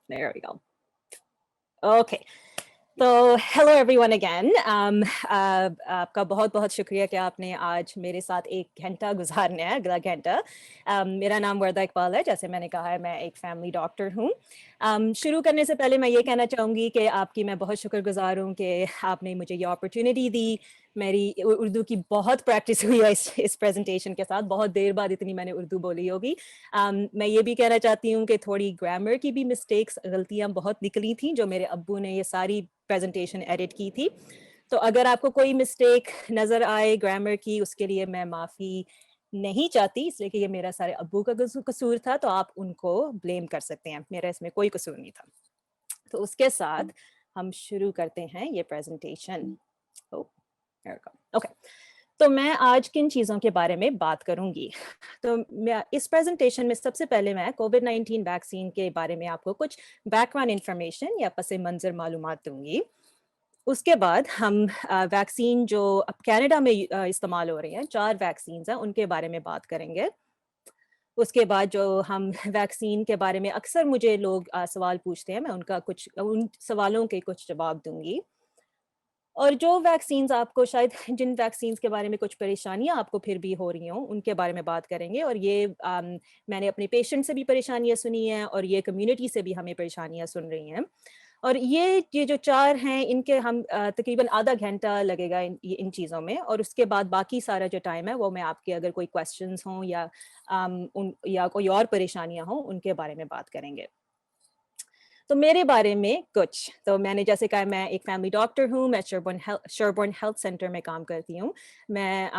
There we go. Okay. तो hello everyone again. आपका बहुत-बहुत शुक्रिया कि आपने आज मेरे साथ 1 घंटा गुज़ारना है, अगला घंटा। मेरा नाम वर्दा इकबाल है, जैसे मैंने कहा है मैं एक फैमिली डॉक्टर हूँ। शुरू करने से पहले मैं ये कहना चाहूँगी कि आपकी मैं बहुत शुक्रगुज़ार हूँ कि आपने मुझे ये अपॉर्च्युनिटी दी। मेरी उर्दू की बहुत प्रैक्टिस हुई है इस प्रेज़ेंटेशन के साथ, बहुत देर बाद इतनी मैंने उर्दू बोली होगी। मैं ये भी कहना चाहती हूँ कि थोड़ी ग्रामर की भी मिस्टेक्स, गलतियाँ बहुत निकली थीं, जो मेरे अब्बू ने ये सारी प्रेज़ेंटेशन एडिट की थी। तो अगर आपको कोई मिस्टेक नज़र आए ग्रामर की, उसके लिए मैं माफ़ी नहीं चाहती, इसलिए कि ये मेरा सारे अब्बू का कसूर था, तो आप उनको ब्लेम कर सकते हैं। मेरा इसमें कोई कसूर नहीं था। तो उसके साथ हम शुरू करते हैं ये presentation. Oh! Here we go. Okay. तो मैं आज किन चीज़ों के बारे में बात करूँगी? तो मैं इस प्रेज़ेंटेशन में सबसे पहले मैं कोविड-19 वैक्सीन के बारे में आपको कुछ बैकग्राउंड इन्फॉर्मेशन या पस-ए-मंज़र मालूमात दूँगी। उसके बाद हम वैक्सीन जो अब कनाडा में इस्तेमाल हो रही हैं, 4 वैक्सीन्स हैं, उनके बारे में बात करेंगे। उसके बाद जो हम वैक्सीन के बारे में अक्सर मुझे लोग सवाल पूछते हैं, मैं उन सवालों के कुछ जवाब दूँगी। और जो वैक्सीन्स आपको शायद जिन वैक्सीन्स के बारे में कुछ परेशानियाँ आपको फिर भी हो रही हों, उनके बारे में बात करेंगे और ये मैंने अपने पेशेंट से भी परेशानियाँ सुनी हैं और ये कम्युनिटी से भी हमें परेशानियाँ सुन रही हैं। और ये जो 4 हैं, इनके हम तकरीबन आधा घंटा लगेगा इन चीज़ों में और उसके बाद बाकी सारा जो टाइम है, वो मैं आपके अगर कोई क्वेश्चन्स हों या या कोई और परेशानियाँ हों, उनके बारे में बात करेंगे। तो मेरे बारे में कुछ, तो मैंने जैसे कहा मैं एक फैमिली डॉक्टर हूँ, मैं शरबोर्न हेल्थ सेंटर में काम करती हूँ। मैं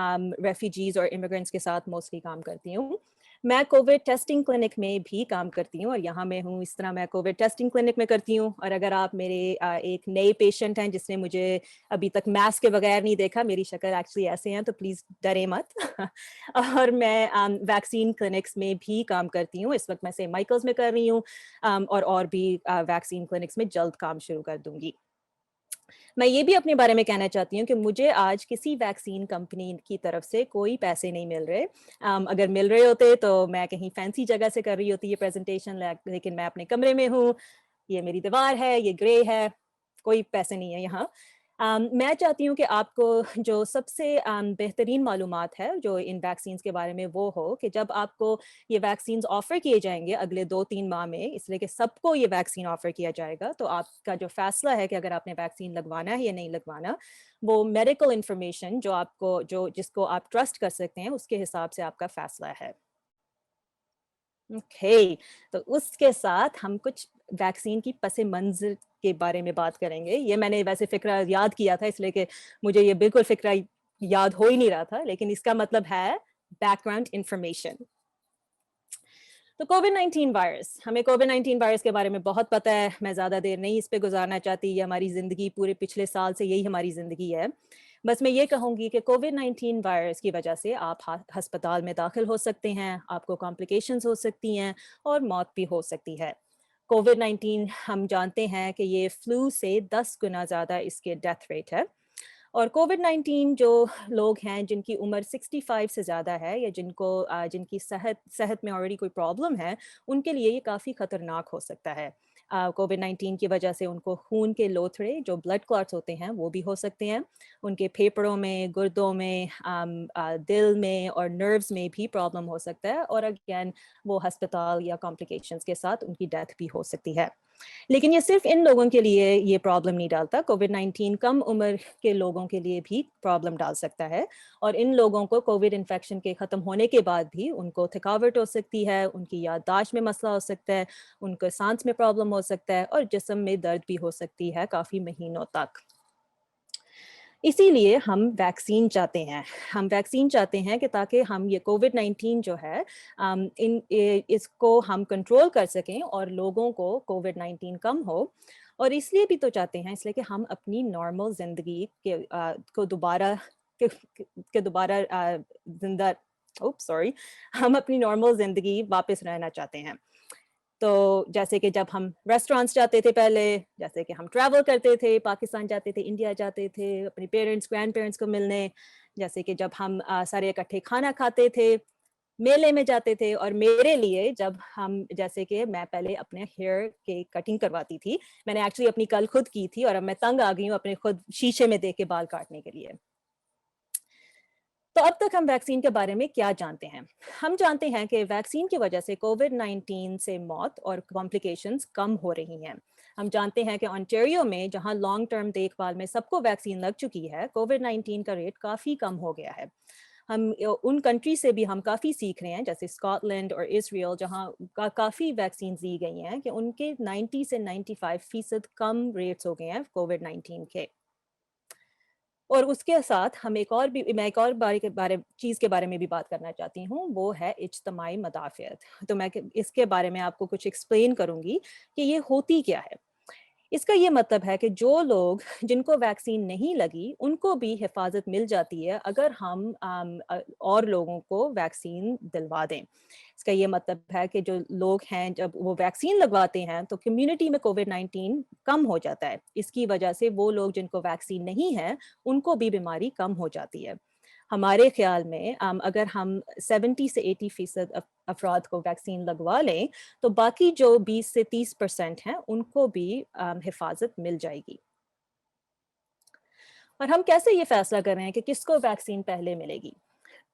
रेफ्यूजीज़ और इमिग्रेंट्स के साथ मोस्टली काम करती हूँ। मैं कोविड टेस्टिंग क्लिनिक में भी काम करती हूँ और यहाँ मैं हूँ, इस तरह मैं कोविड टेस्टिंग क्लिनिक में करती हूँ और अगर आप मेरे एक नए पेशेंट हैं जिसने मुझे अभी तक मास्क के बगैर नहीं देखा, मेरी शक्ल एक्चुअली ऐसे हैं, तो प्लीज़ डरें मत। और मैं वैक्सीन क्लिनिक्स में भी काम करती हूँ। इस वक़्त मैं सेंट माइकल्स में कर रही हूँ और भी वैक्सीन क्लिनिक्स में जल्द काम शुरू कर दूँगी। मैं ये भी अपने बारे में कहना चाहती हूँ कि मुझे आज किसी वैक्सीन कंपनी की तरफ से कोई पैसे नहीं मिल रहे। अगर मिल रहे होते तो मैं कहीं फैंसी जगह से कर रही होती ये प्रेज़ेंटेशन लेकिन मैं अपने कमरे में हूँ, ये मेरी दीवार है, ये ग्रे है, कोई पैसे नहीं है यहाँ। मैं चाहती हूँ कि आपको जो सबसे बेहतरीन मालूमात है जो इन वैक्सीन्स के बारे में वो हो कि जब आपको ये वैक्सीन्स ऑफ़र किए जाएँगे अगले 2-3 माह में, इसलिए कि सबको ये वैक्सीन ऑफ़र किया जाएगा, तो आपका जो फ़ैसला है कि अगर आपने वैक्सीन लगवाना है या नहीं लगवाना, वो मेडिकल इन्फॉर्मेशन जो आपको जो जिसको आप ट्रस्ट कर सकते हैं, उसके हिसाब से आपका फ़ैसला है। ओके, तो उसके साथ हम कुछ वैक्सीन की पस-ए-मंज़र के बारे में बात करेंगे। ये मैंने वैसे फ़िक्रा याद किया था इसलिए कि मुझे ये बिल्कुल फ़िक्रा याद हो ही नहीं रहा था, लेकिन इसका मतलब है बैकग्राउंड इन्फॉर्मेशन। तो कोविड-19 वायरस, हमें कोविड-19 वायरस के बारे में बहुत पता है, मैं ज़्यादा देर नहीं इस पे गुज़ारना चाहती, ये हमारी ज़िंदगी पूरे पिछले साल से यही हमारी ज़िंदगी है। बस मैं ये कहूँगी कि कोविड-19 वायरस की वजह से आप अस्पताल में दाखिल हो सकते हैं, आपको कॉम्प्लिकेशंस हो सकती हैं और मौत भी हो सकती है। कोविड-19 हम जानते हैं कि ये फ्लू से 10 गुना ज़्यादा इसके डेथ रेट है। और कोविड-19 जो लोग हैं जिनकी उम्र 65 से ज़्यादा है या जिनकी सेहत में ऑलरेडी कोई प्रॉब्लम है, उनके लिए ये काफ़ी खतरनाक हो सकता है। कोविड-19 की वजह से उनको खून के लोथड़े जो ब्लड क्लॉट्स होते हैं, वो भी हो सकते हैं। उनके फेफड़ों में, गुर्दों में, दिल में और नर्व्स में भी प्रॉब्लम हो सकता है और अगेन वो अस्पताल या कॉम्प्लिकेशंस के साथ उनकी डेथ भी हो सकती है। लेकिन ये सिर्फ़ इन लोगों के लिए ये प्रॉब्लम नहीं डालता, कोविड-19 कम उम्र के लोगों के लिए भी प्रॉब्लम डाल सकता है और इन लोगों को कोविड इन्फेक्शन के ख़त्म होने के बाद भी उनको थकावट हो सकती है, उनकी याददाश्त में मसला हो सकता है, उनको साँस में प्रॉब्लम हो सकता है और जिस्म में दर्द भी हो सकती है काफ़ी महीनों तक। इसीलिए हम वैक्सीन चाहते हैं। हम वैक्सीन चाहते हैं कि ताकि हम ये कोविड-19 जो है इसको हम कंट्रोल कर सकें और लोगों को कोविड-19 कम हो और इसलिए भी तो चाहते हैं इसलिए कि हम अपनी नॉर्मल ज़िंदगी को दोबारा के दोबारा ज़िंदा ओप्स सॉरी हम अपनी नॉर्मल ज़िंदगी वापस रहना चाहते हैं। तो जैसे कि जब हम रेस्टोरेंट्स जाते थे पहले, जैसे कि हम ट्रैवल करते थे, पाकिस्तान जाते थे, इंडिया जाते थे, अपने पेरेंट्स, ग्रैंड-पेरेंट्स को मिलने, जैसे कि जब हम सारे इकट्ठे खाना खाते थे, मेले में जाते थे, और मेरे लिए जब हम, जैसे कि मैं पहले अपने हेयर के कटिंग करवाती थी, मैंने एक्चुअली अपनी कल खुद की थी, और अब मैं तंग आ गई हूँ अपने खुद शीशे में देख के बाल काटने के लिए। तो अब तक हम वैक्सीन के बारे में क्या जानते हैं? हम जानते हैं कि वैक्सीन की वजह से कोविड-19 से मौत और कॉम्प्लिकेशंस कम हो रही हैं। हम जानते हैं कि ओंटारियो में, जहां लॉन्ग टर्म देखभाल में सबको वैक्सीन लग चुकी है, कोविड-19 का रेट काफ़ी कम हो गया है। हम उन कंट्री से भी हम काफ़ी सीख रहे हैं, जैसे स्कॉटलैंड और इज़राइल, जहाँ काफ़ी वैक्सीन दी गई हैं कि उनके 90 से 95% कम रेट्स हो गए हैं कोविड-19 के। और उसके साथ हम मैं एक और चीज़ के बारे में भी बात करना चाहती हूँ, वो है इज्तिमाई मदाफ़ियत। तो इसके बारे में आपको कुछ एक्सप्लेन करूँगी कि ये होती क्या है। इसका ये मतलब है कि जो लोग जिनको वैक्सीन नहीं लगी, उनको भी हिफाज़त मिल जाती है अगर हम और लोगों को वैक्सीन दिलवा दें। इसका ये मतलब है कि जो लोग हैं, जब वो वैक्सीन लगवाते हैं, तो कम्युनिटी में कोविड-19 कम हो जाता है। इसकी वजह से वो लोग जिनको वैक्सीन नहीं है, उनको भी बीमारी कम हो जाती है। हमारे ख़्याल में अगर हम 70 से 80% अफ़राद को वैक्सीन लगवा लें, तो बाकी जो 20 से 30% हैं, उनको भी हिफाज़त मिल जाएगी। और हम कैसे ये फ़ैसला कर रहे हैं कि किसको वैक्सीन पहले मिलेगी?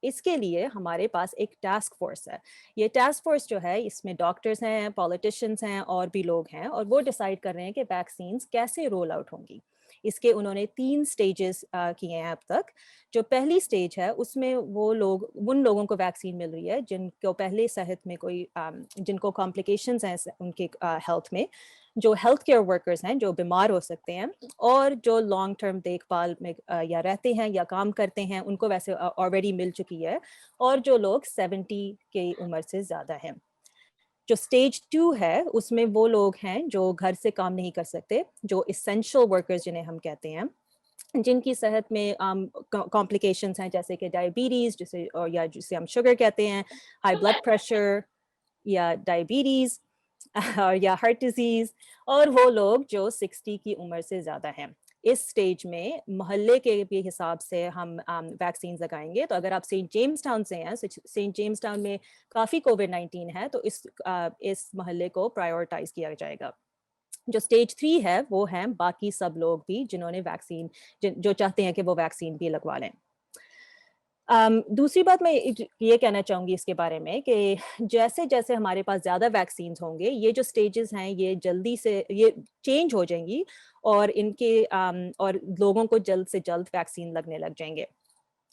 इसके लिए हमारे पास एक टास्क फ़ोर्स है। ये टास्क फ़ोर्स जो है, इसमें डॉक्टर्स हैं, पॉलिटिशियंस हैं, और भी लोग हैं, और वो डिसाइड कर रहे हैं कि वैक्सीन्स कैसे रोल आउट होंगी। इसके उन्होंने 3 स्टेजेस किए हैं अब तक। जो पहली स्टेज है, उसमें वो लोग उन लोगों को वैक्सीन मिल रही है जिनको पहले सेहत में कोई जिनको कॉम्प्लिकेशंस हैं उनके हेल्थ में, जो हेल्थ केयर वर्कर्स हैं, जो बीमार हो सकते हैं, और जो लॉन्ग टर्म देखभाल में या रहते हैं या काम करते हैं, उनको वैसे ऑलरेडी मिल चुकी है, और जो लोग 70 की उम्र से ज़्यादा हैं। जो स्टेज 2 है, उसमें वो लोग हैं जो घर से काम नहीं कर सकते, जो एसेंशियल वर्कर्स जिन्हें हम कहते हैं, जिनकी सेहत में कॉम्प्लिकेशंस हैं, जैसे कि डायबिटीज़, या जिसे हम शुगर कहते हैं, हाई ब्लड प्रेशर या डायबिटीज़ और या हार्ट डिज़ीज़, और वो लोग जो 60 की उम्र से ज़्यादा हैं। इस स्टेज में मोहल्ले के भी हिसाब से हम वैक्सीन्स लगाएँगे। तो अगर आप सेंट जेम्स टाउन से हैं, सेंट जेम्स टाउन में काफ़ी कोविड-19 है, तो इस मोहल्ले को प्रायोरिटाइज़ किया जाएगा। जो स्टेज 3 है, वो हैं बाकी सब लोग भी जिन्होंने वैक्सीन जो चाहते हैं कि वो वैक्सीन भी लगवा लें। दूसरी बात मैं ये कहना चाहूँगी इसके बारे में कि जैसे-जैसे हमारे पास ज़्यादा वैक्सीन्स होंगे, ये जो स्टेजेस हैं, ये जल्दी से ये चेंज हो जाएँगी, और लोगों को जल्द से जल्द वैक्सीन लगने लग जाएँगे।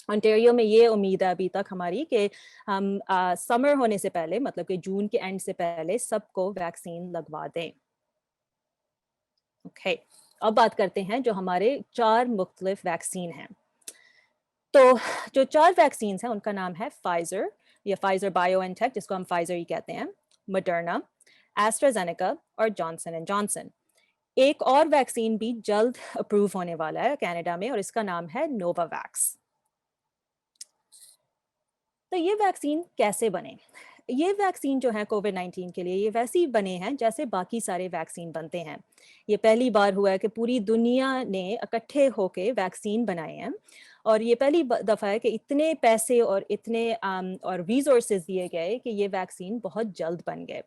ओंटारियो में ये उम्मीद है अभी तक हमारी कि हम समर होने से पहले, मतलब कि जून के एंड से पहले सबको वैक्सीन लगवा दें। ओके, अब बात करते हैं जो हमारे 4 मुख्तलिफ वैक्सीन हैं। तो जो 4 वैक्सीन्स हैं, उनका नाम है फाइज़र या फाइज़र बायोएनटेक, जिसको हम फाइज़र ही कहते हैं, मॉडर्ना, एस्ट्राज़ेनेका और जॉनसन एंड जॉनसन। एक और वैक्सीन भी जल्द अप्रूव होने वाला है कनाडा में, और इसका नाम है नोवावैक्स। तो ये वैक्सीन कैसे बने? ये वैक्सीन जो है कोविड-19 के लिए, ये वैसे ही बने हैं जैसे बाकी सारे वैक्सीन बनते हैं। ये पहली बार हुआ है कि पूरी दुनिया ने इकट्ठे होके वैक्सीन बनाए हैं, और ये पहली दफ़ा है कि इतने पैसे और इतने और रिसोर्सेज़ दिए गए कि ये वैक्सीन बहुत जल्द बन गए।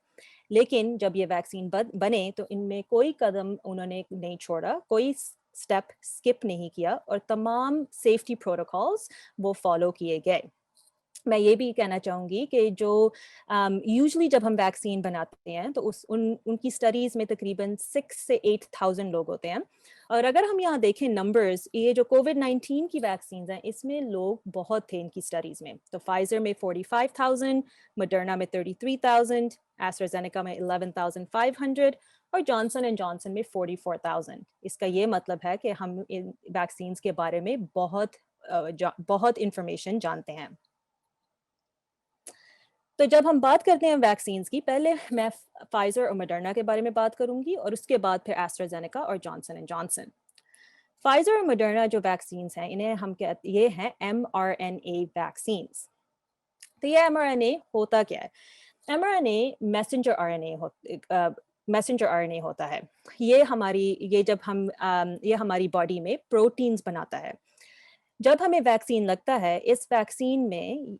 लेकिन जब ये वैक्सीन बने, तो इनमें कोई कदम उन्होंने नहीं छोड़ा, कोई स्टेप स्किप नहीं किया, और तमाम सेफ्टी प्रोटोकॉल्स वो फॉलो किए गए। मैं ये भी कहना चाहूँगी कि जो यूजुअली जब हम वैक्सीन बनाते हैं, तो उनकी स्टडीज़ में तकरीबन 6 से 8,000 लोग होते हैं, और अगर हम यहाँ देखें नंबर्स, ये जो कोविड-19 की वैक्सीन्स हैं, इसमें लोग बहुत थे इनकी स्टडीज़ में। तो फाइज़र में 45,000, मॉडर्ना में 33,000, एस्ट्राज़ेनेका में 11,500, और जॉनसन एंड जॉनसन में 44,000। इसका ये मतलब है कि हम इन वैक्सीन्स के बारे में बहुत इन्फॉर्मेशन जानते हैं। तो जब हम बात करते हैं वैक्सीन्स की, पहले मैं फाइज़र और मॉडर्ना के बारे में बात करूँगी, और उसके बाद फिर एस्ट्राज़ेनेका और जॉनसन एंड जॉनसन। फाइज़र और मॉडर्ना जो वैक्सीन्स हैं, इन्हें हम कहते ये हैं एमआरएनए वैक्सीन्स। तो ये एमआरएनए होता क्या है? एमआरएनए मैसेंजर आरएनए होता है। ये हमारी बॉडी में प्रोटीन्स बनाता है। जब हमें वैक्सीन लगता है, इस वैक्सीन में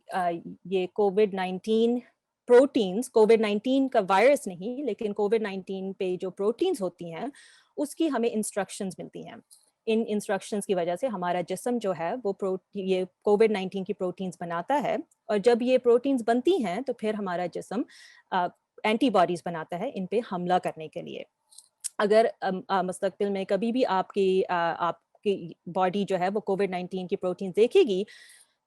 ये कोविड-19 प्रोटीन्स, कोविड-19 का वायरस नहीं, लेकिन कोविड-19 पे जो प्रोटीन्स होती हैं, उसकी हमें इंस्ट्रक्शंस मिलती हैं। इन इंस्ट्रक्शंस की वजह से हमारा जिस्म जो है वो ये कोविड-19 की प्रोटीन्स बनाता है, और जब ये प्रोटीन्स बनती हैं तो फिर हमारा जिस्म एंटीबॉडीज़ बनाता है इन पे हमला करने के लिए। अगर मुस्तकबिल में कभी भी आपकी बॉडी जो है वो कोविड-19 की प्रोटीन्स देखेगी,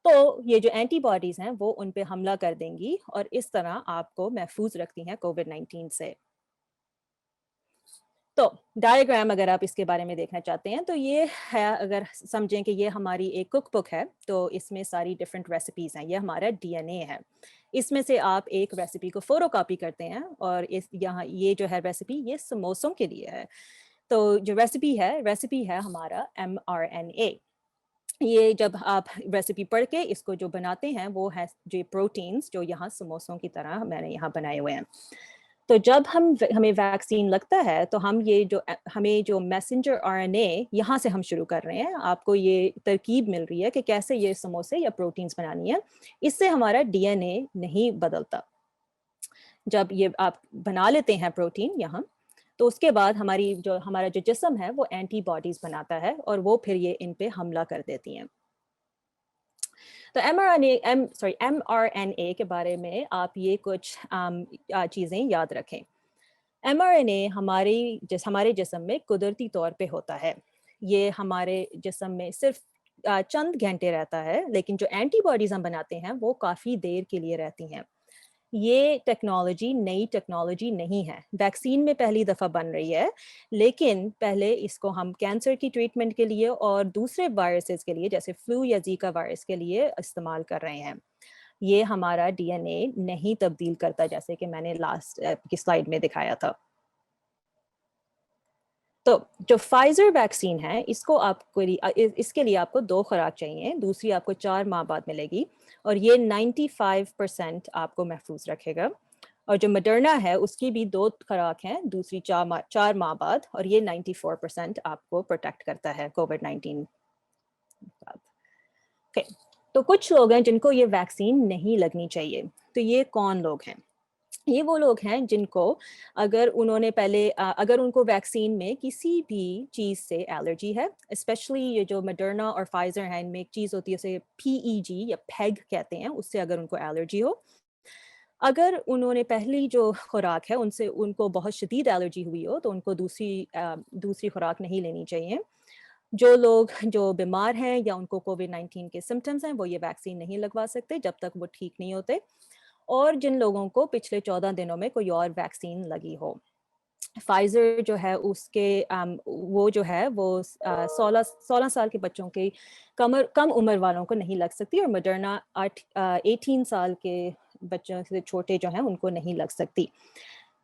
तो ये जो एंटीबॉडीज़ हैं वो उन पे हमला कर देंगी और इस तरह आपको महफूज़ रखती हैं कोविड-19 से। तो डायग्राम अगर आप इसके बारे में देखना चाहते हैं, तो ये है, अगर समझें कि ये हमारी एक कुक बुक है, तो इसमें सारी डिफरेंट रेसिपीज़ हैं, ये हमारा डीएनए है। इसमें से आप एक रेसिपी को फ़ोटोकॉपी करते हैं और इस यहाँ ये जो है रेसिपी, ये समोसों के लिए है। तो जो रेसिपी है हमारा एमआरएनए। ये जब आप रेसिपी पढ़ के इसको जो बनाते हैं, वो है जो प्रोटीन्स जो यहाँ समोसों की तरह मैंने यहाँ बनाए हुए हैं। तो जब हमें वैक्सीन लगता है, तो हमें जो मैसेंजर आरएनए यहाँ से हम शुरू कर रहे हैं। आपको ये तरकीब मिल रही है कि कैसे ये समोसे या प्रोटीन्स बनानी है। इससे हमारा डीएनए नहीं बदलता। जब ये आप बना लेते हैं प्रोटीन यहाँ, तो उसके बाद हमारा जो जिस्म है वो एंटीबॉडीज़ बनाता है और वो फिर ये इन पे हमला कर देती हैं। तो एमआरएनए के बारे में आप ये कुछ चीज़ें याद रखें। एमआरएनए हमारे जिस्म में कुदरती तौर पे होता है। ये हमारे जिस्म में सिर्फ चंद घंटे रहता है, लेकिन जो एंटीबॉडीज़ हम बनाते हैं वो काफ़ी देर के लिए रहती हैं। ये टेक्नोलॉजी नई टेक्नोलॉजी नहीं है, वैक्सीन में पहली दफ़ा बन रही है, लेकिन पहले इसको हम कैंसर की ट्रीटमेंट के लिए और दूसरे वायरसेस के लिए, जैसे फ्लू या ज़ीका वायरस के लिए इस्तेमाल कर रहे हैं। ये हमारा डीएनए नहीं तब्दील करता, जैसे कि मैंने लास्ट की स्लाइड में दिखाया था। तो जो फाइज़र वैक्सीन है, इसके लिए आपको 2 खुराक चाहिए, दूसरी आपको 4 माह बाद मिलेगी और ये 95% आपको महफूज़ रखेगा। और जो मॉडर्ना है, उसकी भी 2 खुराक हैं, दूसरी 4 माह बाद, और ये 94% आपको प्रोटेक्ट करता है कोविड-19 बाद। ओके, तो कुछ लोग हैं जिनको ये वैक्सीन नहीं लगनी चाहिए। तो ये कौन लोग हैं? ये वो लोग हैं जिनको अगर उनको वैक्सीन में किसी भी चीज़ से एलर्जी है, स्पेशली ये जो मॉडर्ना और फाइज़र हैं, इनमें एक चीज़ होती है उसे पीईजी या पेग कहते हैं, उससे अगर उनको एलर्जी हो। अगर उन्होंने पहली जो खुराक है उनसे उनको बहुत शदीद एलर्जी हुई हो, तो उनको दूसरी खुराक नहीं लेनी चाहिए। जो लोग जो बीमार हैं या उनको कोविड-19 के सिम्पटम्स हैं, वो ये वैक्सीन नहीं लगवा सकते जब तक वो ठीक नहीं होते। और जिन लोगों को पिछले 14 दिनों में कोई और वैक्सीन लगी हो। फाइज़र जो है वो जो है वो 16 साल के बच्चों के कम उम्र वालों को नहीं लग सकती, और मॉडर्ना 18 साल के बच्चों से छोटे जो हैं उनको नहीं लग सकती।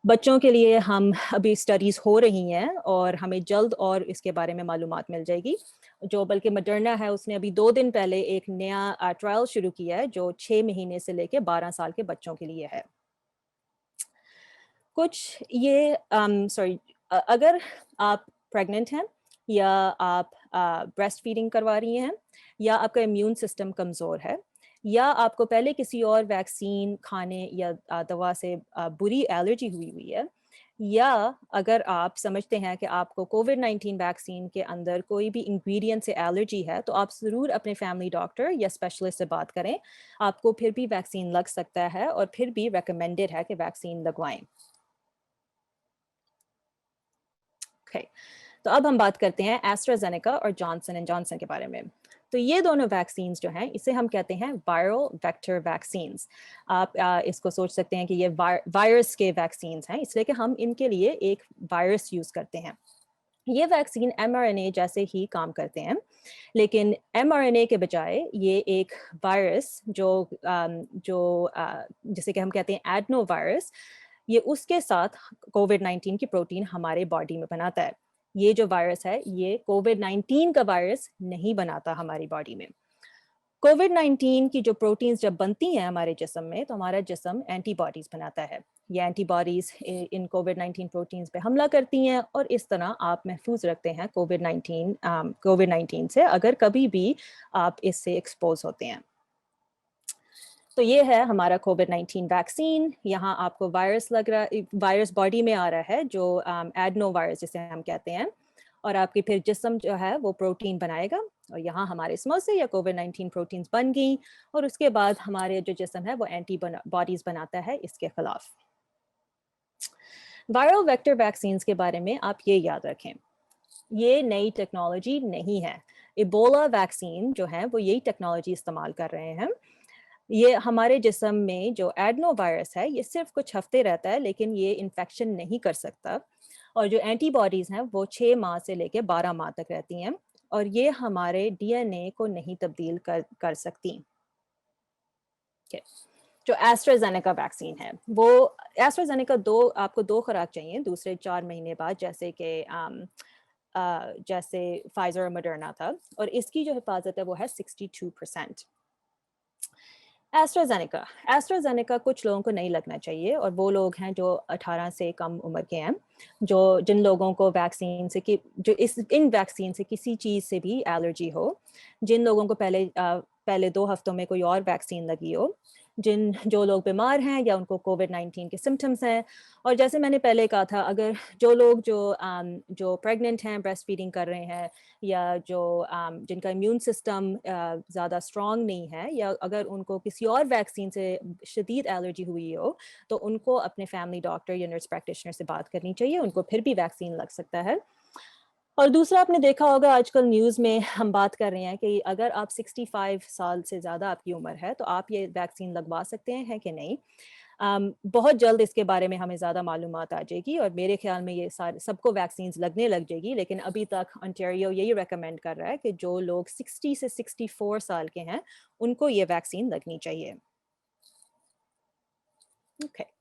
बच्चों के लिए हम अभी स्टडीज़ हो रही हैं और हमें जल्द और इसके बारे में मालूमात मिल जाएगी। जो बल्कि मॉडर्ना है, उसने अभी 2 दिन पहले एक नया ट्रायल शुरू किया है जो 6 महीने से लेके 12 साल के बच्चों के लिए है। कुछ ये अगर आप प्रेग्नेंट हैं या आप ब्रेस्ट फीडिंग करवा रही हैं या आपका इम्यून सिस्टम कमज़ोर है या आपको पहले किसी और वैक्सीन खाने या दवा से बुरी एलर्जी हुई हुई है, या अगर आप समझते हैं कि आपको कोविड-19 वैक्सीन के अंदर कोई भी इंग्रेडिएंट से एलर्जी है, तो आप ज़रूर अपने फैमिली डॉक्टर या स्पेशलिस्ट से बात करें। आपको फिर भी वैक्सीन लग सकता है और फिर भी रिकमेंडेड है कि वैक्सीन लगवाएं। ओके, तो अब हम बात करते हैं एस्ट्राजेनेका और जॉनसन एंड जॉनसन के बारे में। तो ये दोनों वैक्सीन्स जो हैं, इसे हम कहते हैं वायरल वेक्टर वैक्सीन्स। आप इसको सोच सकते हैं कि ये वायरस के वैक्सीन्स हैं, इसलिए कि हम इनके लिए एक वायरस यूज़ करते हैं। ये वैक्सीन एमआरएनए जैसे ही काम करते हैं, लेकिन एमआरएनए के बजाय ये एक वायरस जिसे कि हम कहते हैं एडनो वायरस, ये उसके साथ कोविड-19 की प्रोटीन हमारे बॉडी में बनाता है। ये जो वायरस है, ये कोविड-19 का वायरस नहीं बनाता हमारी बॉडी में। कोविड-19 की जो प्रोटीन्स जब बनती हैं हमारे जिस्म में, तो हमारा जिस्म एंटीबॉडीज़ बनाता है। ये एंटीबॉडीज़ इन कोविड-19 प्रोटीन्स पे हमला करती हैं और इस तरह आप महफूज़ रखते हैं कोविड-19 से, अगर कभी भी आप इससे एक्सपोज़ होते हैं। तो ये है हमारा कोविड-19 वैक्सीन। यहाँ आपको वायरस बॉडी में आ रहा है, जो एडनो वायरस जिसे हम कहते हैं, और आपकी फिर जिस्म जो है वो प्रोटीन बनाएगा, और यहाँ हमारे इसमें से या कोविड-19 प्रोटीन्स बन गई, और उसके बाद हमारे जो जिस्म है वो एंटीबॉडीज़ बनाता है इसके खिलाफ। वायरल वेक्टर वैक्सीन्स के बारे में आप ये याद रखें, ये नई टेक्नोलॉजी नहीं है। इबोला वैक्सीन जो है वो यही टेक्नोलॉजी इस्तेमाल कर रहे हैं। ये हमारे जिस्म में जो एडनो वायरस है, ये सिर्फ कुछ हफ्ते रहता है, लेकिन ये इन्फेक्शन नहीं कर सकता, और जो एंटीबॉडीज़ हैं वो 6 माह से लेके 12 माह तक रहती हैं, और ये हमारे डीएनए को नहीं तब्दील कर सकती। जो एस्ट्राज़ेनेका वैक्सीन है, वो एस्ट्राज़ेनेका आपको 2 खुराक चाहिए दूसरे 4 महीने बाद, जैसे फाइज़र और मॉडर्ना था, और इसकी जो हिफाज़त है वो है 62%। एस्ट्राज़ेनेका कुछ लोगों को नहीं लगना चाहिए, और वो लोग हैं जो 18 से कम उम्र के हैं, जिन लोगों को इन वैक्सीन से किसी चीज़ से भी एलर्जी हो, जिन लोगों को पहले 2 हफ्तों में कोई और वैक्सीन लगी हो, जो लोग बीमार हैं या उनको कोविड-19 के सिम्पटम्स हैं, और जैसे मैंने पहले कहा था, अगर जो लोग जो प्रेग्नेंट हैं, ब्रेस्ट फीडिंग कर रहे हैं, या जिनका इम्यून सिस्टम ज़्यादा स्ट्रॉन्ग नहीं है, या अगर उनको किसी और वैक्सीन से शदीद एलर्जी हुई हो, तो उनको अपने फैमिली डॉक्टर या नर्स प्रैक्टिशनर से बात करनी चाहिए, उनको फिर भी वैक्सीन लग सकता है। और दूसरा, आपने देखा होगा आजकल न्यूज़ में हम बात कर रहे हैं कि अगर आप 65 साल से ज़्यादा आपकी उम्र है, तो आप ये वैक्सीन लगवा सकते हैं कि नहीं। बहुत जल्द इसके बारे में हमें ज़्यादा मालूमात आ जाएगी, और मेरे ख्याल में ये सबको वैक्सीन्स लगने लग जाएगी, लेकिन अभी तक ओंटारियो यही रेकमेंड कर रहा है कि जो लोग 60 से 64 साल के हैं, उनको ये वैक्सीन लगनी चाहिए। ओके।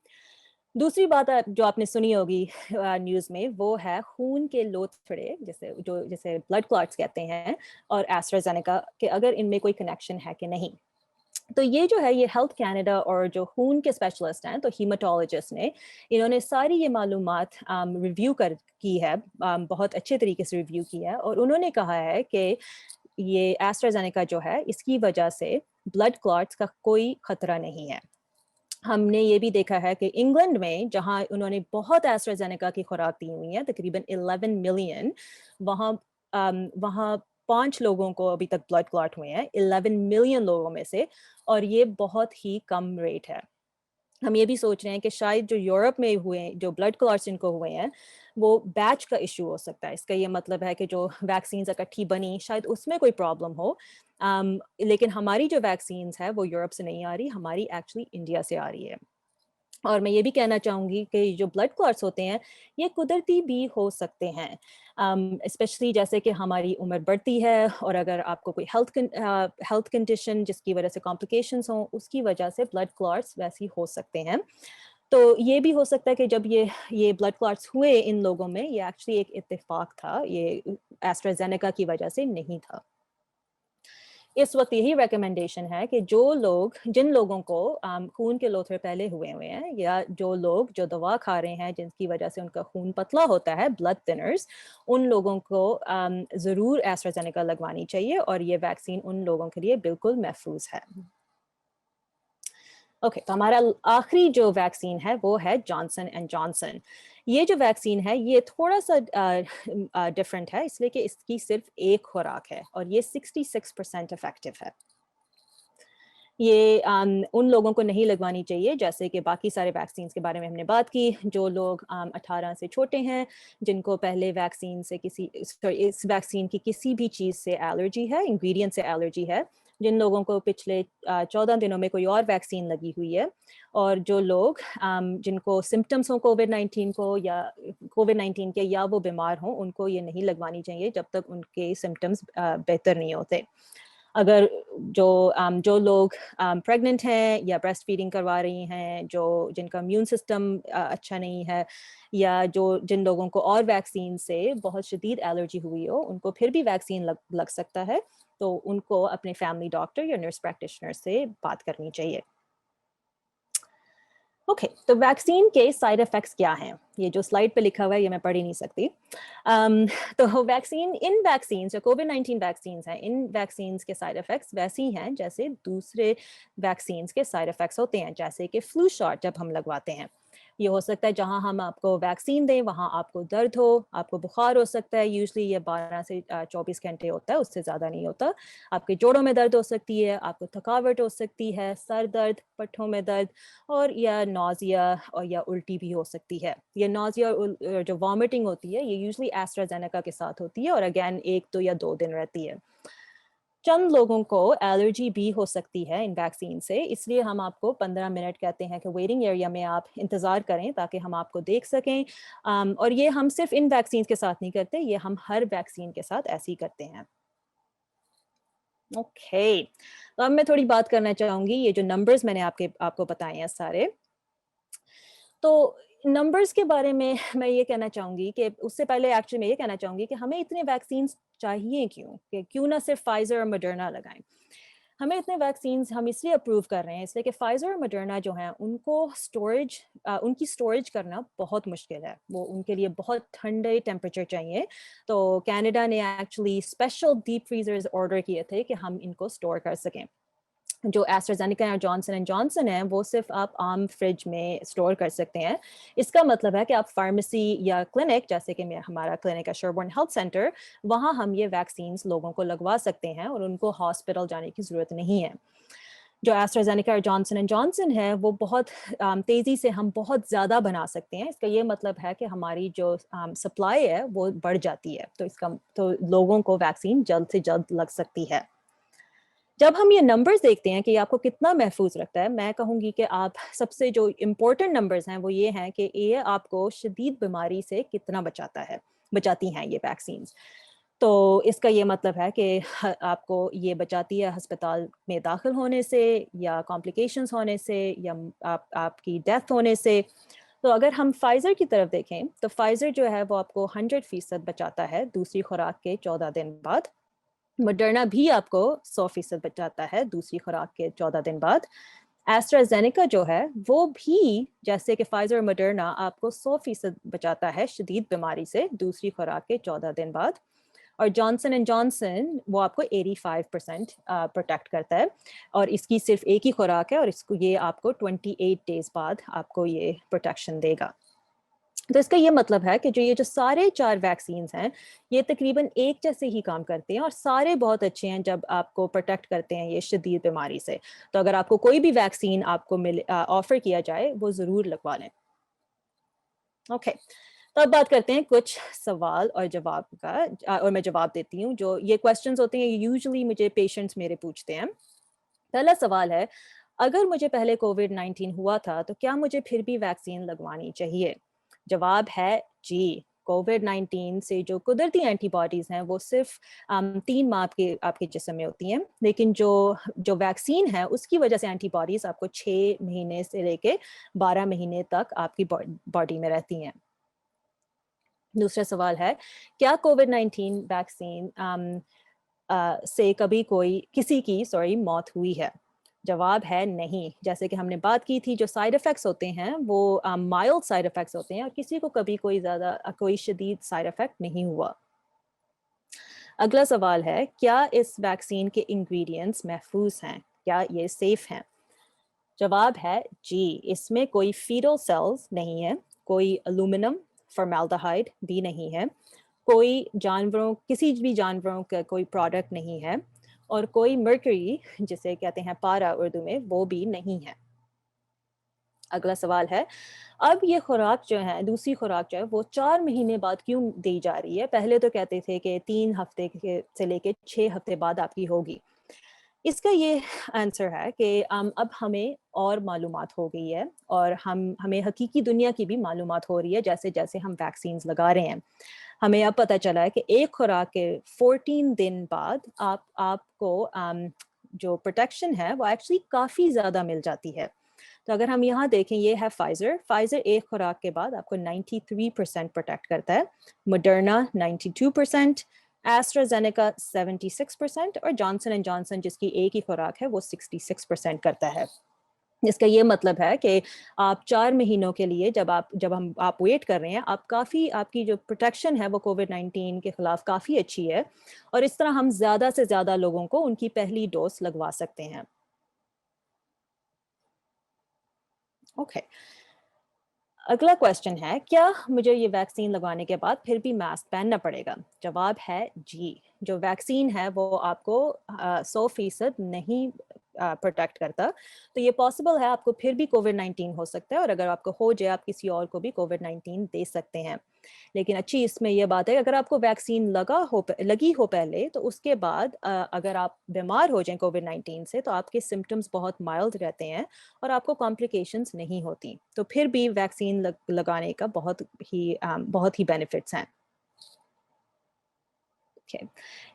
दूसरी बात जो आपने सुनी होगी न्यूज़ में, वो है खून के लोथड़े, जिसे ब्लड क्लॉट्स कहते हैं, और एस्ट्राज़ेनेका, के अगर इनमें कोई कनेक्शन है कि नहीं। तो ये जो है, ये हेल्थ कनाडा और जो खून के स्पेशलिस्ट हैं, तो हीमाटोलॉजिस्ट ने, इन्होंने सारी ये मालूमात रिव्यू की है, बहुत अच्छे तरीके से रिव्यू की है, और उन्होंने कहा है कि ये एस्ट्राज़ेनेका जो है, इसकी वजह से ब्लड क्लॉट्स का कोई खतरा नहीं है। हमने ये भी देखा है कि इंग्लैंड में, जहाँ उन्होंने बहुत एस्ट्राज़ेनेका की खुराक दी हुई है, तकरीबन 11 मिलियन, वहाँ वहाँ 5 लोगों को अभी तक ब्लड क्लॉट हुए हैं 11 मिलियन लोगों में से, और ये बहुत ही कम रेट है। हम ये भी सोच रहे हैं कि शायद जो यूरोप में हुए, जो ब्लड क्लॉट्स इनको हुए हैं, वो बैच का इश्यू हो सकता है। इसका ये मतलब है कि जो वैक्सीन्स इकट्ठी बनी, शायद उसमें कोई प्रॉब्लम हो। लेकिन हमारी जो वैक्सीन्स है वो यूरोप से नहीं आ रही, हमारी एक्चुअली इंडिया से आ रही है। और मैं ये भी कहना चाहूँगी कि जो ब्लड क्लॉट्स होते हैं, ये कुदरती भी हो सकते हैं। स्पेशली जैसे कि हमारी उम्र बढ़ती है, और अगर आपको कोई हेल्थ कंडीशन जिसकी वजह से कॉम्प्लिकेशंस हों, उसकी वजह से ब्लड क्लॉट्स वैसे ही हो सकते हैं। तो ये भी हो सकता है कि जब ये ब्लड क्लॉट्स हुए इन लोगों में, ये एक्चुअली एक इत्तेफाक था, ये एस्ट्राज़ेनेका की वजह से नहीं था। इस वक़्त यही रिकमेंडेशन है कि जिन लोगों को खून के लोथड़े पहले हुए हैं, या जो दवा खा रहे हैं जिनकी वजह से उनका खून पतला होता है, ब्लड थिनर्स, उन लोगों को ज़रूर एस्ट्राज़ेनेका लगवानी चाहिए, और ये वैक्सीन उन लोगों के लिए बिल्कुल महफूज़ है। ओके, तो हमारा आखिरी जो वैक्सीन है वो है जॉनसन एंड जॉनसन। ये जो वैक्सीन है, ये थोड़ा-सा डिफरेंट है, इसलिए कि इसकी सिर्फ़ एक खुराक है, और ये 66% इफ़ेक्टिव है। ये उन लोगों को नहीं लगवानी चाहिए, जैसे कि बाकी सारे वैक्सीन्स के बारे में हमने बात की, जो लोग 18 से छोटे हैं, जिनको पहले इस वैक्सीन की किसी भी चीज़ से एलर्जी है, इंग्रीडिएंट से एलर्जी है, जिन लोगों को पिछले 14 दिनों में कोई और वैक्सीन लगी हुई है, और जो लोग जिनको सिम्पटम्स हों कोविड-19 के, या वो बीमार हों, उनको ये नहीं लगवानी चाहिए जब तक उनके सिम्पटम्स बेहतर नहीं होते। अगर जो लोग प्रेग्नेंट हैं, या ब्रेस्ट फीडिंग करवा रही हैं, जिनका इम्यून सिस्टम अच्छा नहीं है, या जिन लोगों को और वैक्सीन से बहुत शदीद एलर्जी हुई हो, उनको फिर भी वैक्सीन लग सकता है। تو ان کو اپنے فیملی ڈاکٹر یا نرس پریکٹیشنر سے بات کرنی چاہیے. اوکے تو ویکسین کے سائڈ افیکٹس کیا ہیں؟ یہ جو سلائڈ پہ لکھا ہوا ہے یہ میں پڑھ ہی نہیں سکتی. تو ویکسین ان ویکسینس جو کووڈ-19 ویکسینس ہیں ان ویکسینس کے سائڈ افیکٹس ویسے ہی ہیں جیسے دوسرے ویکسینس کے سائڈ افیکٹس ہوتے ہیں، جیسے کہ فلو شاٹ جب ہم لگواتے ہیں. یہ ہو سکتا ہے جہاں ہم آپ کو ویکسین دیں وہاں آپ کو درد ہو، آپ کو بخار ہو سکتا ہے. یوزلی یہ 12 سے 24 گھنٹے ہوتا ہے، اس سے زیادہ نہیں ہوتا. آپ کے جوڑوں میں درد ہو سکتی ہے، آپ کو تھکاوٹ ہو سکتی ہے، سر درد، پٹھوں میں درد، اور یا نوزیا اور یا الٹی بھی ہو سکتی ہے. یہ نوزیا اور جو وامٹنگ ہوتی ہے یہ یوزلی ایسٹرازینیکا کے ساتھ ہوتی ہے اور اگین 1 تو یا 2 دن رہتی ہے. چند لوگوں کو الرجی بھی ہو سکتی ہے ان ویکسین سے، اس لیے ہم آپ کو 15 منٹ کہتے ہیں کہ ویٹنگ ایریا میں آپ انتظار کریں تاکہ ہم آپ کو دیکھ سکیں. اور یہ ہم صرف ان ویکسین کے ساتھ نہیں کرتے، یہ ہم ہر ویکسین کے ساتھ ایسے ہی کرتے ہیں. اوکے تو اب میں تھوڑی بات کرنا چاہوں گی یہ جو نمبرز میں نے آپ کو بتائے ہیں سارے. تو نمبرز کے بارے میں یہ کہنا چاہوں گی کہ اس سے پہلے ایکچولی میں یہ کہنا چاہوں گی کہ ہمیں اتنے ویکسینز چاہیے کہ کیوں نہ صرف فائزر اور مڈرنا لگائیں. ہمیں اتنے ویکسینز ہم اس لیے اپروو کر رہے ہیں اس لیے کہ فائزر اور مڈرنا جو ہیں ان کو ان کی اسٹوریج کرنا بہت مشکل ہے. وہ ان کے لیے بہت ٹھنڈے ٹیمپریچر چاہیے. تو کینیڈا نے actually special deep Fraser's order کیے تھے کہ ہم ان کو اسٹور کر سکیں. جو ایسٹرازینیکا اور جانسن اینڈ جانسن ہیں وہ صرف آپ عام فریج میں اسٹور کر سکتے ہیں. اس کا مطلب ہے کہ آپ فارمیسی یا کلینک جیسے کہ ہمارا کلینک ہے شربورن ہیلتھ سینٹر، وہاں ہم یہ ویکسینز لوگوں کو لگوا سکتے ہیں اور ان کو ہاسپٹل جانے کی ضرورت نہیں ہے. جو ایسٹرازینیکا اور جانسن اینڈ جانسن ہے وہ بہت تیزی سے ہم بہت زیادہ بنا سکتے ہیں. اس کا یہ مطلب ہے کہ ہماری جو سپلائی ہے وہ بڑھ جاتی ہے، تو لوگوں کو ویکسین جلد سے جلد لگ سکتی ہے. جب ہم یہ نمبرز دیکھتے ہیں کہ آپ کو کتنا محفوظ رکھتا ہے، میں کہوں گی کہ آپ سب سے جو امپورٹنٹ نمبرز ہیں وہ یہ ہیں کہ یہ آپ کو شدید بیماری سے کتنا بچاتی ہیں یہ ویکسینز. تو اس کا یہ مطلب ہے کہ آپ کو یہ بچاتی ہے ہسپتال میں داخل ہونے سے یا کمپلیکیشنز ہونے سے یا آپ کی ڈیتھ ہونے سے. تو اگر ہم فائزر کی طرف دیکھیں تو فائزر جو ہے وہ آپ کو 100% بچاتا ہے دوسری خوراک کے 14 دن بعد. مڈرنا بھی آپ کو 100% بچاتا ہے دوسری خوراک کے 14 دن بعد. ایسٹرازینیکا جو ہے وہ بھی جیسے کہ فائزر اور مڈرنا آپ کو 100% بچاتا ہے شدید بیماری سے دوسری خوراک کے 14 دن بعد. اور جانسن اینڈ جانسن وہ آپ کو 85% پروٹیکٹ کرتا ہے اور اس کی صرف ایک ہی خوراک ہے اور اس کو یہ آپ کو 28 ڈیز بعد آپ کو یہ پروٹیکشن دے گا. تو اس کا یہ مطلب ہے کہ یہ جو سارے 4 ویکسینز ہیں یہ تقریباً ایک جیسے ہی کام کرتے ہیں اور سارے بہت اچھے ہیں جب آپ کو پروٹیکٹ کرتے ہیں یہ شدید بیماری سے. تو اگر آپ کو کوئی بھی ویکسین آپ کو آفر کیا جائے وہ ضرور لگوا لیں. اوکے تو اب بات کرتے ہیں کچھ سوال اور جواب کا اور میں جواب دیتی ہوں. جو یہ کویسچنز ہوتے ہیں یوزلی مجھے پیشنٹس میرے پوچھتے ہیں. پہلا سوال ہے اگر مجھے پہلے کووڈ-19 ہوا تھا تو کیا مجھے پھر بھی ویکسین لگوانی چاہیے؟ جواب ہے جی. کووڈ-19 سے جو قدرتی اینٹی باڈیز ہیں وہ صرف 3 ماہ آپ کے جسم میں ہوتی ہیں، لیکن جو ویکسین ہے اس کی وجہ سے اینٹی باڈیز آپ کو 6 مہینے سے لے کے 12 مہینے تک آپ کی باڈی میں رہتی ہیں. دوسرا سوال ہے کیا کووڈ-19 ویکسین سے کبھی کسی کی موت ہوئی ہے؟ جواب ہے نہیں. جیسے کہ ہم نے بات کی تھی جو سائیڈ افیکٹس ہوتے ہیں وہ مائلڈ سائیڈ افیکٹس ہوتے ہیں اور کسی کو کبھی کوئی شدید سائیڈ افیکٹ نہیں ہوا. اگلا سوال ہے کیا اس ویکسین کے انگریڈینٹس محفوظ ہیں؟ کیا یہ سیف ہیں؟ جواب ہے جی. اس میں کوئی فیٹل سیلز نہیں ہے، کوئی الومینم فارمیلڈیہائڈ بھی نہیں ہے، کسی بھی جانوروں کا کوئی پروڈکٹ نہیں ہے اور کوئی مرکری جسے کہتے ہیں پارا اردو میں وہ بھی نہیں ہے. اگلا سوال ہے اب یہ خوراک جو ہے دوسری خوراک جو ہے وہ 4 مہینے بعد کیوں دی جا رہی ہے؟ پہلے تو کہتے تھے کہ 3 ہفتے سے لے کے 6 ہفتے بعد آپ کی ہوگی. اس کا یہ آنسر ہے کہ اب ہمیں اور معلومات ہو گئی ہے اور ہمیں حقیقی دنیا کی بھی معلومات ہو رہی ہے جیسے جیسے ہم ویکسینز لگا رہے ہیں. ہمیں اب پتہ چلا ہے کہ ایک خوراک کے 14 دن بعد آپ کو جو پروٹیکشن ہے وہ ایکچولی کافی زیادہ مل جاتی ہے. تو اگر ہم یہاں دیکھیں یہ ہے فائزر ایک خوراک کے بعد آپ کو 93% پروٹیکٹ کرتا ہے، مڈرنا 92%، एस्ट्राजेनेका 76% और जॉनसन एंड जॉनसन जिसकी एक ही खुराक है वो 66% करता है। इसका ये मतलब है कि आप 4 महीनों के लिए जब आप वेट कर रहे हैं, आप काफ़ी आपकी जो प्रोटेक्शन है वो कोविड-19 के खिलाफ काफ़ी अच्छी है और इस तरह हम ज़्यादा से ज़्यादा लोगों को उनकी पहली डोज़ लगवा सकते हैं। ओके। अगला क्वेश्चन है, क्या मुझे ये वैक्सीन लगवाने के बाद फिर भी मास्क पहनना पड़ेगा? जवाब है जी। जो वैक्सीन है वो आपको 100% नहीं प्रोटेक्ट करता। तो ये पॉसिबल है आपको फिर भी कोविड-19 हो सकता है और अगर आपको हो जाए आप किसी और को भी कोविड-19 दे सकते हैं। लेकिन अच्छी इसमें ये बात है अगर आपको वैक्सीन लगी हो पहले तो उसके बाद अगर आप बीमार हो जाएँ कोविड-19 से तो आपके सिम्पटम्स बहुत माइल्ड रहते हैं और आपको कॉम्प्लिकेशंस नहीं होती। तो फिर भी वैक्सीन लगाने का बहुत ही बेनिफिट्स हैं। ओके।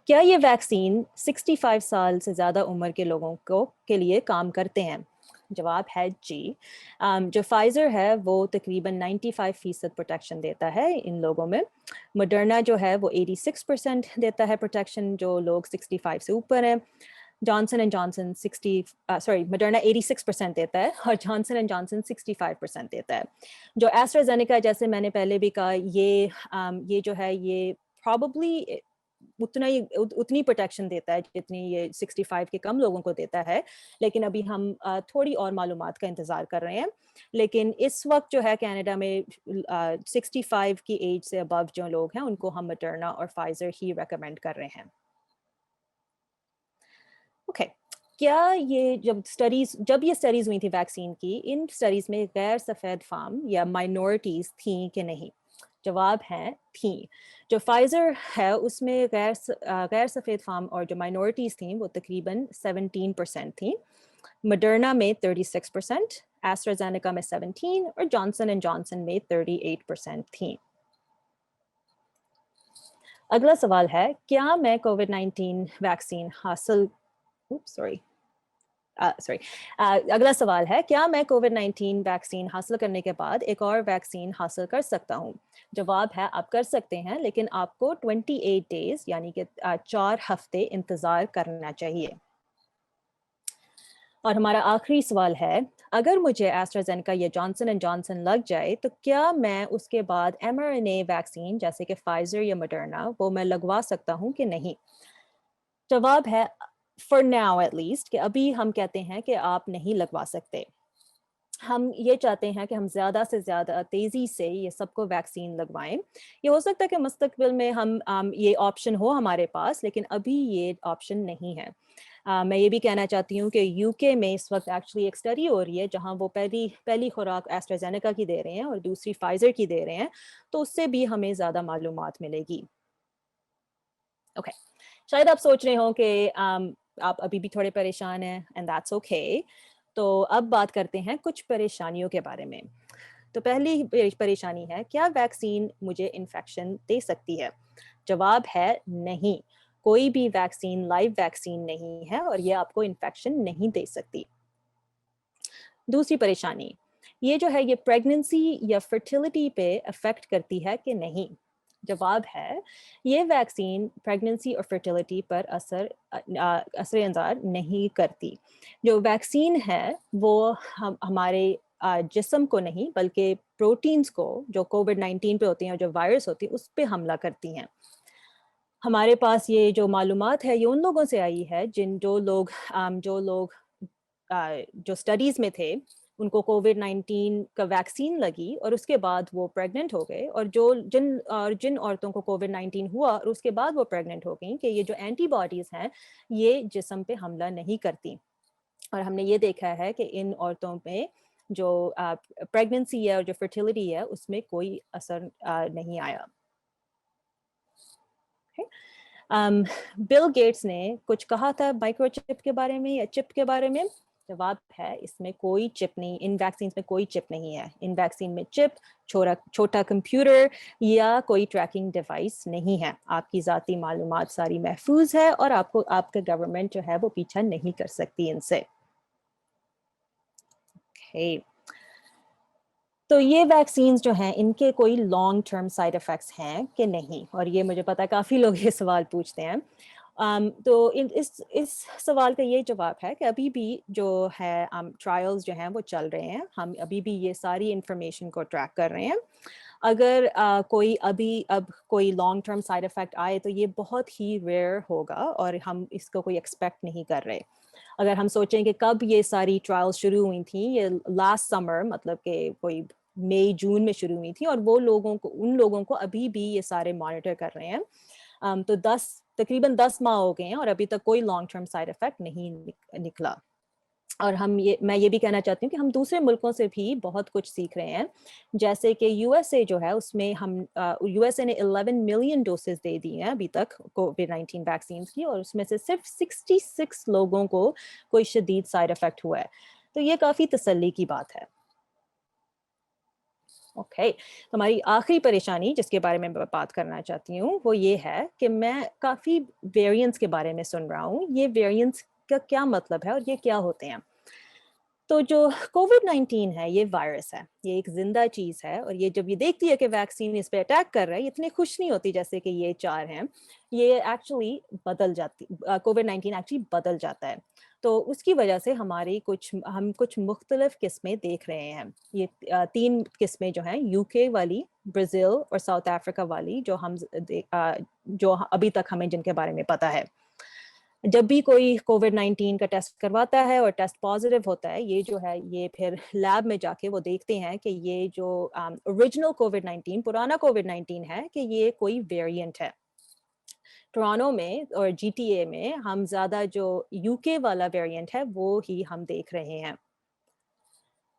क्या ये वैक्सीन 65 साल से ज़्यादा उम्र के लोगों को के लिए काम करते हैं? जवाब है जी। जो फाइज़र है वो तकरीबन 95% प्रोटेक्शन देता है इन लोगों में। मॉडर्ना जो है वो 86% देता है प्रोटेक्शन जो लोग 65 से ऊपर हैं। जॉनसन एंड जॉनसन मॉडर्ना 86% देता है और जॉनसन एंड जॉनसन 65% देता है। जो एस्ट्राजेनेका जैसे मैंने पहले भी कहा ये जो है ये प्रोबेबली उतनी प्रोटेक्शन देता है जितनी ये 65 के कम लोगों को देता है। लेकिन अभी हम थोड़ी और मालूमात का इंतज़ार कर रहे हैं। लेकिन इस वक़्त जो है कनाडा में 65 की एज से अबव जो लोग हैं उनको हम मॉडर्ना और फाइज़र ही रिकमेंड कर रहे हैं। ओके। क्या ये जब ये स्टडीज़ हुई थी वैक्सीन की, इन स्टडीज़ में गैर सफ़ेद फ़ार्म या माइनॉरिटीज़ थीं कि नहीं? जवाब है थीं। जो फाइज़र है उसमें गैर सफ़ेद फ़ार्म और जो माइनॉरिटीज़ थीं वो तकरीबन 17% थीं। मॉडर्ना में 36%, एस्ट्राज़ेनेका में 17 और जॉनसन एंड जॉनसन में 38% थीं। अगला सवाल है, क्या मैं कोविड-19 वैक्सीन हासिल सॉरी अगला सवाल है, क्या मैं कोविड-19 वैक्सीन हासिल करने के बाद एक और वैक्सीन हासिल कर सकता हूँ? जवाब है आप कर सकते हैं, लेकिन आपको 28 डेज़ यानी कि 4 हफ्ते इंतज़ार करना चाहिए। और हमारा आखिरी सवाल है, अगर मुझे एस्ट्राज़ेनेका या जॉनसन एंड जॉनसन लग जाए, तो क्या मैं उसके बाद एमआरएनए वैक्सीन जैसे कि फाइज़र या मॉडर्ना वो मैं लगवा सकता हूँ कि नहीं? जवाब है फॉर नाउ एट लीस्ट कि अभी हम कहते हैं कि आप नहीं लगवा सकते। हम ये चाहते हैं कि हम ज़्यादा से ज़्यादा तेज़ी से ये सबको वैक्सीन लगवाएँ। ये हो सकता है कि मुस्तक़बिल में ये ऑप्शन हो हमारे पास, लेकिन अभी ये ऑप्शन नहीं है। मैं ये भी कहना चाहती हूँ कि यूके में इस वक़्त एक्चुअली एक स्टडी हो रही है, जहाँ वो पहली पहली खुराक एस्ट्राज़ेनेका की दे रहे हैं और दूसरी फाइज़र की दे रहे हैं, तो उससे भी हमें ज़्यादा मालूमात मिलेगी। ओके। शायद आप सोच रहे हो कि आप अभी भी थोड़े परेशान हैं एंड दैट्स ओके। तो अब बात करते हैं कुछ परेशानियों के बारे में। तो पहली परेशानी है, क्या वैक्सीन मुझे इन्फेक्शन दे सकती है? जवाब है नहीं। कोई भी वैक्सीन लाइव वैक्सीन नहीं है और ये आपको इन्फेक्शन नहीं दे सकती। दूसरी परेशानी, ये जो है ये प्रेगनेंसी या फर्टिलिटी पे अफ़ेक्ट करती है कि नहीं? जवाब है, ये वैक्सीन प्रेगनेंसी और फर्टिलिटी पर असर-ए-अंदाज़ नहीं करती। जो वैक्सीन है वो हमारे जिस्म को नहीं बल्कि प्रोटीन्स को जो कोविड-19 पे होती हैं और जो वायरस होती है उस पे हमला करती हैं। हमारे पास ये जो मालूमात है ये उन लोगों से आई है जो लोग जो स्टडीज़ में थे, उनको कोविड-19 का वैक्सीन लगी और उसके बाद वो प्रेग्नेंट हो गए और जिन औरतों को कोविड-19 हुआ और उसके बाद वो प्रेग्नेंट हो गईं कि ये जो एंटीबॉडीज़ हैं, ये जिस्म पे हमला नहीं करती। और हमने ये देखा है कि इन औरतों में जो प्रेगनेंसी है और जो फर्टिलिटी है, उसमें कोई असर नहीं आया। ओके। अम, बिल गेट्स ने कुछ कहा था माइक्रोचिप के बारे में या चिप के बारे में। जवाब है इसमें कोई चिप नहीं, इन वैक्सीन में कोई चिप नहीं है। इन वैक्सीन में चिप, छोटा छोटा कंप्यूटर या कोई ट्रैकिंग डिवाइस नहीं है। आपकी ज़ाती मालूमात सारी महफूज है और आपको आपका गवर्नमेंट जो है वो पीछा नहीं कर सकती इनसे। Okay. تو یہ ویکسینز جو ہیں ان کے کوئی لانگ ٹرم سائڈ افیکٹس ہیں کہ نہیں، اور یہ مجھے پتا ہے کافی لوگ یہ سوال پوچھتے ہیں. تو اس سوال کا یہ جواب ہے کہ ابھی بھی جو ہے ٹرائلز جو ہیں وہ چل رہے ہیں، ہم ابھی بھی یہ ساری انفارمیشن کو ٹریک کر رہے ہیں. اگر کوئی اب کوئی لانگ ٹرم سائڈ افیکٹ آئے تو یہ بہت ہی ریئر ہوگا اور ہم اس کو کوئی ایکسپیکٹ نہیں کر رہے. اگر ہم سوچیں کہ کب یہ ساری ٹرائلز شروع ہوئی تھیں، یہ لاسٹ سمر مطلب کہ کوئی مئی جون میں شروع ہوئی تھی، اور وہ ان لوگوں کو ابھی بھی یہ سارے مانیٹر کر رہے ہیں. تو تقریباً 10 ماہ ہو گئے ہیں اور ابھی تک کوئی لانگ ٹرم سائڈ افیکٹ نہیں نکلا. اور میں یہ بھی کہنا چاہتی ہوں کہ ہم دوسرے ملکوں سے بھی بہت کچھ سیکھ رہے ہیں. جیسے کہ یو ایس اے جو ہے، اس میں یو ایس اے نے 11 ملین ڈوسز دے دی ہیں ابھی تک کووڈ-19 ویکسینز کی، اور اس میں سے صرف 66 لوگوں کو کوئی شدید سائڈ افیکٹ ہوا ہے. تو یہ کافی تسلی کی بات ہے. اوکے، ہماری آخری پریشانی جس کے بارے میں بات کرنا چاہتی ہوں وہ یہ ہے کہ میں کافی ویریئنٹس کے بارے میں سن رہا ہوں. یہ ویریئنٹس کا کیا مطلب ہے اور یہ کیا ہوتے ہیں؟ تو جو کووڈ-19 ہے یہ وائرس ہے، یہ ایک زندہ چیز ہے، اور یہ جب یہ دیکھتی ہے کہ ویکسین اس پہ اٹیک کر رہا ہے، اتنی خوش نہیں ہوتی جیسے کہ یہ 4 ہیں. یہ ایکچولی کووڈ-19 ایکچولی بدل جاتا ہے. تو اس کی وجہ سے ہم کچھ مختلف قسمیں دیکھ رہے ہیں. یہ 3 قسمیں جو ہیں، یو کے والی، برازیل اور ساؤتھ افریقہ والی، جو ابھی تک ہمیں جن کے بارے میں پتا ہے. جب بھی کوئی کووڈ-19 کا ٹیسٹ کرواتا ہے اور ٹیسٹ پازیٹیو ہوتا ہے، یہ جو ہے یہ پھر لیب میں جا کے وہ دیکھتے ہیں کہ یہ جو اوریجنل کووڈ-19 پرانا کووڈ-19 ہے کہ یہ کوئی ویریئنٹ ہے. ٹورانٹو میں اور جی ٹی اے میں ہم زیادہ جو یو کے والا ویریئنٹ ہے وہ ہی ہم دیکھ رہے ہیں.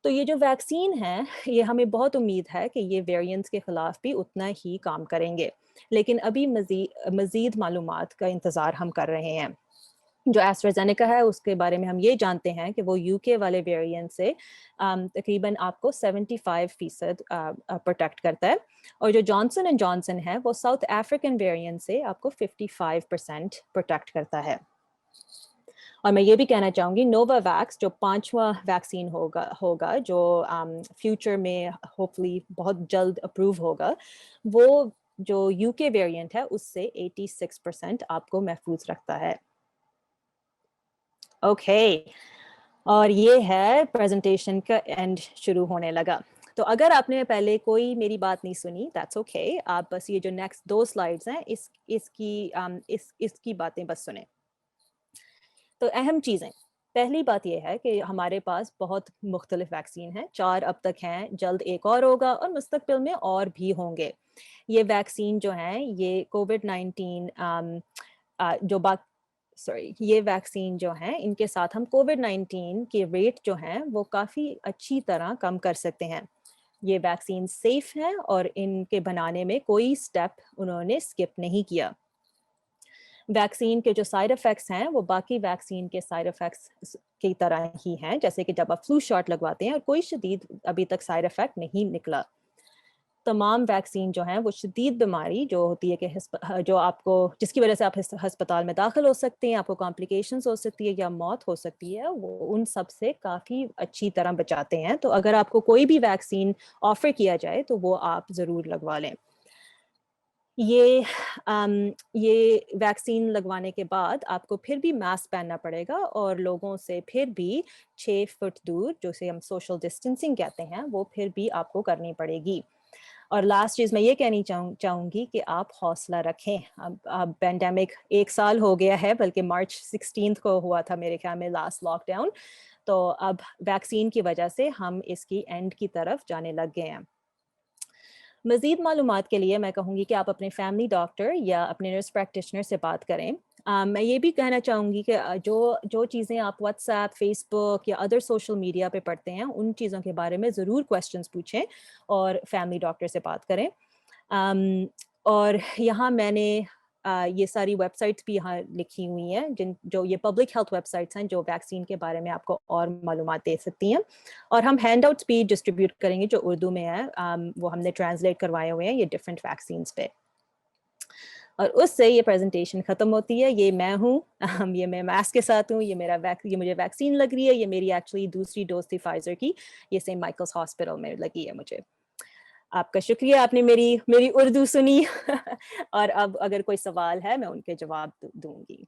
تو یہ جو ویکسین ہے، یہ ہمیں بہت امید ہے کہ یہ ویریئنٹس کے خلاف بھی اتنا ہی کام کریں گے، لیکن ابھی مزید معلومات کا انتظار ہم کر رہے ہیں. جو ایسٹرازینیکا ہے اس کے بارے میں ہم یہ جانتے ہیں کہ وہ یو کے والے ویریئنٹ سے تقریباً آپ کو 75% پروٹیکٹ کرتا ہے، اور جو جانسن اینڈ جانسن ہے وہ ساؤتھ افریقن ویریئنٹ سے آپ کو 55% پروٹیکٹ کرتا ہے. اور میں یہ بھی کہنا چاہوں گی، نووا ویکس جو 5واں ویکسین ہوگا جو فیوچر میں ہوپفلی بہت جلد اپروو ہوگا، وہ جو یو کے ویریئنٹ ہے اس سے 86% آپ کو محفوظ رکھتا ہے. اوکے، اور یہ ہے پریزنٹیشن کا اینڈ شروع ہونے لگا. تو اگر آپ نے پہلے کوئی میری بات نہیں سنی، دیٹس اوکے. آپ بس یہ جو نیکسٹ 2 سلائیڈز ہیں اس کی باتیں بس سنیں. تو اہم چیزیں، پہلی بات یہ ہے کہ ہمارے پاس بہت مختلف ویکسین ہیں. 4 اب تک ہیں، جلد ایک اور ہوگا اور مستقبل میں اور بھی ہوں گے. یہ ویکسین جو ہیں یہ کووڈ-19 یہ ویکسین جو ہیں ان کے ساتھ ہم کووڈ-19 کے ریٹ جو ہیں وہ کافی اچھی طرح کم کر سکتے ہیں. یہ ویکسین سیف ہیں اور ان کے بنانے میں کوئی سٹیپ انہوں نے سکپ نہیں کیا. ویکسین کے جو سائیڈ افیکٹس ہیں وہ باقی ویکسین کے سائیڈ افیکٹس کی طرح ہی ہیں، جیسے کہ جب آپ فلو شاٹ لگواتے ہیں اور کوئی شدید ابھی تک سائیڈ افیکٹ نہیں نکلا. تمام ویکسین جو ہیں وہ شدید بیماری جو ہوتی ہے کہ جو آپ کو جس کی وجہ سے آپ ہسپتال میں داخل ہو سکتے ہیں، آپ کو کمپلیکیشنز ہو سکتی ہے یا موت ہو سکتی ہے، وہ ان سب سے کافی اچھی طرح بچاتے ہیں. تو اگر آپ کو کوئی بھی ویکسین آفر کیا جائے تو وہ آپ ضرور لگوا لیں. یہ ویکسین لگوانے کے بعد آپ کو پھر بھی ماسک پہننا پڑے گا اور لوگوں سے پھر بھی 6 فٹ دور، جو سے ہم سوشل ڈسٹینسنگ کہتے ہیں، وہ پھر بھی آپ کو کرنی پڑے گی. اور لاسٹ چیز میں یہ کہنی چاہوں گی کہ آپ حوصلہ رکھیں. اب پینڈیمک 1 سال ہو گیا ہے، بلکہ مارچ 16 کو ہوا تھا میرے خیال میں لاسٹ لاک ڈاؤن. تو اب ویکسین کی وجہ سے ہم اس کی اینڈ کی طرف جانے لگ گئے ہیں. مزید معلومات کے لیے میں کہوں گی کہ آپ اپنے فیملی ڈاکٹر یا اپنے نرس پریکٹیشنر سے بات کریں. میں یہ بھی کہنا چاہوں گی کہ جو چیزیں آپ واٹس ایپ، فیس بک یا ادر سوشل میڈیا پہ پڑھتے ہیں، ان چیزوں کے بارے میں ضرور کویسچنس پوچھیں اور فیملی ڈاکٹر سے بات کریں. اور یہاں میں نے یہ ساری ویب سائٹس بھی یہاں لکھی ہوئی ہیں جو یہ پبلک ہیلتھ ویب سائٹس ہیں جو ویکسین کے بارے میں آپ کو اور معلومات دے سکتی ہیں. اور ہم ہینڈ آؤٹس بھی ڈسٹریبیوٹ کریں گے جو اردو میں ہے، وہ ہم نے ٹرانسلیٹ کروائے ہوئے ہیں یہ ڈفرینٹ ویکسینس پہ. اور اس سے یہ پریزنٹیشن ختم ہوتی ہے. یہ میں ہوں، یہ میں ماسک کے ساتھ ہوں، یہ مجھے ویکسین لگ رہی ہے، یہ میری ایکچولی دوسری ڈوز تھی فائزر کی، یہ سینٹ مائیکلس ہاسپٹل میں لگی ہے مجھے. آپ کا شکریہ، آپ نے میری اردو سنی. اور اب اگر کوئی سوال ہے میں ان کے جواب دوں گی.